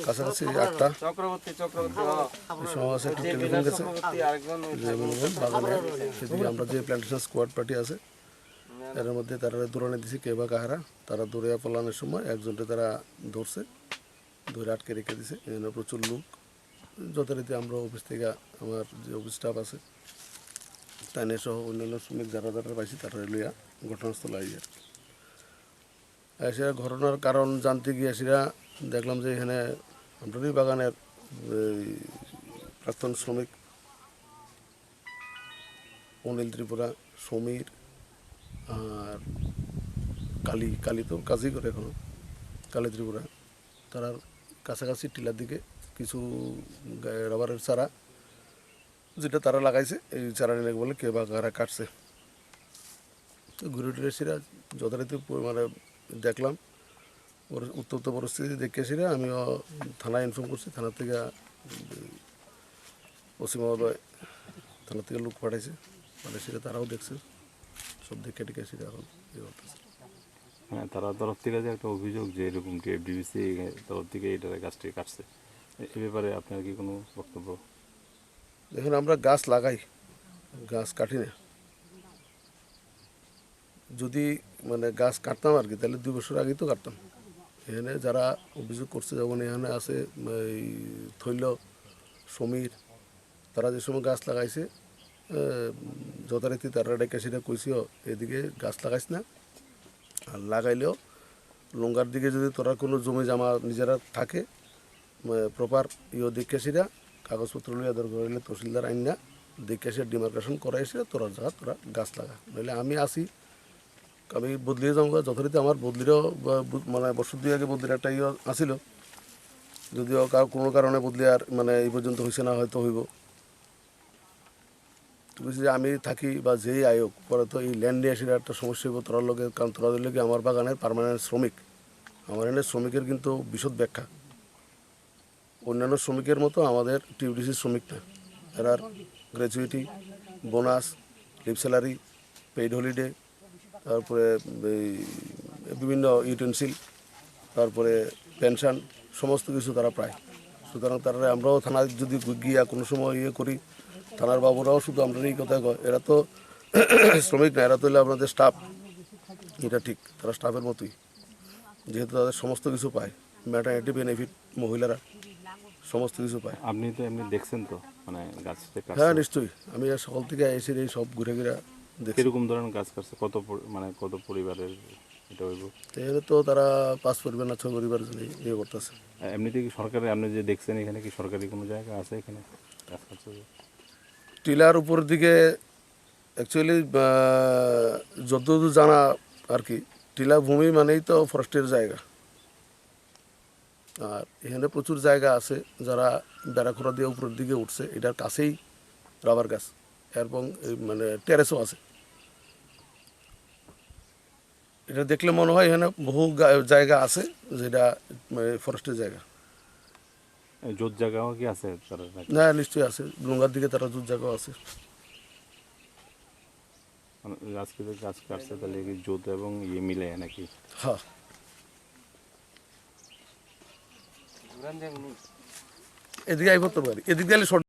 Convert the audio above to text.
কাছাকাছি 8টা এই সময় আছে একটা টেলিফোন গেছে যে বলবেন বাগানের এদিকে আমরা যে প্ল্যান্টেশন স্কোয়াড পার্টি আছে এর মধ্যে তারা দৌড়ানি দিছে কে বা কাহারা তারা দৌড়িয়া পলানোর সময় একজনকে তারা ধরছে ধরে আটকে রেখে দিছে এখানে প্রচুর লোক যথারীতি আমরা অফিস থেকে আমার যে অফিস স্টাফ আছে তাইনে সহ অন্যান্য শ্রমিক যারা যারা পাইছি তারা লইয়া ঘটনাস্থলে আই আর এসে ঘটনার কারণ জানতে গিয়ে সেটা দেখলাম যে এখানে আমরাই বাগানের প্রাক্তন শ্রমিক অনিল ত্রিপুরা সমীর আর কালী তো কাজই করে এখনো কালী ত্রিপুরা তার কাছাকাছি টিলার দিকে কিছু রাবারের চারা যেটা তারা লাগাইছে এই চারা নিলে বলে কে বা কারা কাটছে তো ঘুরে টুরে সেরা যথারীতি মানে দেখলাম ওর উত্তপ্ত পরিস্থিতি দেখে সেরা আমিও থানায় ইনফর্ম করছি থানা থেকে ওসি মহোদয় থানা থেকে লোক পাঠাইছে মানে সেটা তারাও দেখছে সব দেখে টেকে সেটা এখন ইয়ে করতেছে। হ্যাঁ তারা তরফ থেকে যে একটা অভিযোগ যে এরকম কি এফডিবিসি তরফ থেকে এইটার গাছটি কাটছে এ ব্যাপারে আপনার কি কোনো বক্তব্য? দেখুন আমরা গাছ লাগাই গাছ কাটি না যদি মানে গাছ কাটতাম আর কি তাহলে 2 বছর আগেই তো কাটতাম এখানে যারা অভিযোগ করছে যেমন এখানে আছে এই থৈল সমীর তারা যে সময় গাছ লাগাইছে যথারীতি তারা ডেকে সেটা কইছিও এদিকে গাছ লাগাইস না আর লাগাইলেও লঙ্গার দিকে যদি তোরা কোনো জমি জামা নিজেরা থাকে প্রপার দেখে সেটা কাগজপত্র লিয়ে দরকার হইলে তহসিলদার আইন না দেখে সে ডিমার্কেশন করাইছে তোরা জায়গা তোরা গাছ লাগা নইলে আমি আসি আমি বদলিয়ে যাবো যথারীতি আমার বদলিরও মানে বছর 2 আগে বদলির একটা আসিল যদিও কোনো কারণে বদলি আর মানে এই পর্যন্ত হয়েছে না হয়তো হইব বলছি যে আমি থাকি বা যেই আয়োগ পরে তো এই ল্যান্ড নিয়ে আসলে একটা সমস্যা হইব তোরার লোকের কারণ তোরা দিলে কি আমার বাগানের পার্মানেন্ট শ্রমিক আমার এখানে শ্রমিকের কিন্তু বিশদ ব্যাখ্যা অন্যান্য শ্রমিকের মতো আমাদের টিউডিসি শ্রমিক না এরার gratuity bonus leave salary paid holiday তারপরে এই বিভিন্ন ইউটেন্সিল তারপরে পেনশন সমস্ত কিছু তারা পায় সুতরাং তারা আমরাও থানায় যদি গিয়া কোনো সময় ইয়ে করি থানার বাবুরাও শুধু আমরা এই কথা কয় এরা তো শ্রমিক না এরা তো হলে আপনাদের স্টাফ এটা ঠিক তারা স্টাফের মতোই যেহেতু তাদের সমস্ত কিছু পায় ম্যাটারনিটি বেনিফিট মহিলারা সমস্ত কিছু পায়। আপনি তো এমনি দেখছেন তো মানে গাছ? হ্যাঁ নিশ্চয়ই আমি সকাল থেকে এসে এই সব ঘুরে ঘুরে দেখি এরকম ধরনের গাছ কাটছে মানে কত পরিবারের এটা হইব? এখানে তো তারা 5 পরিবার না 6 পরিবার ইয়ে করতেছে। এমনিতে কি সরকারি আপনি যে দেখছেন এখানে কি সরকারি কোনো জায়গা আছে এখানে গাছ কাটছে? টিলার উপর দিকে অ্যাকচুয়ালি যতদূর জানা আর কি টিলা ভূমি মানেই তো ফরেস্টের জায়গা আর এখানে প্রচুর জায়গা আছে যারা বেড়াখোরা দিয়ে উপরের দিকে উঠছে এটার কাছেই রাবার গাছ এবং মানে টেরেসও আছে এটা দেখলে মনে হয় এখানে বহু জায়গা আছে যেটা ফরেস্টের জায়গা। জোত জায়গাও কি আছে? না নিশ্চয়ই আছে গঙ্গার দিকে তারা জোত জায়গাও আছে। আজকে যে গাছ কাটছে তাহলে কি জোত এবং ইয়ে মিলে নাকি? হ্যাঁ এদিকে আই করতে পারি এদিকে গেলে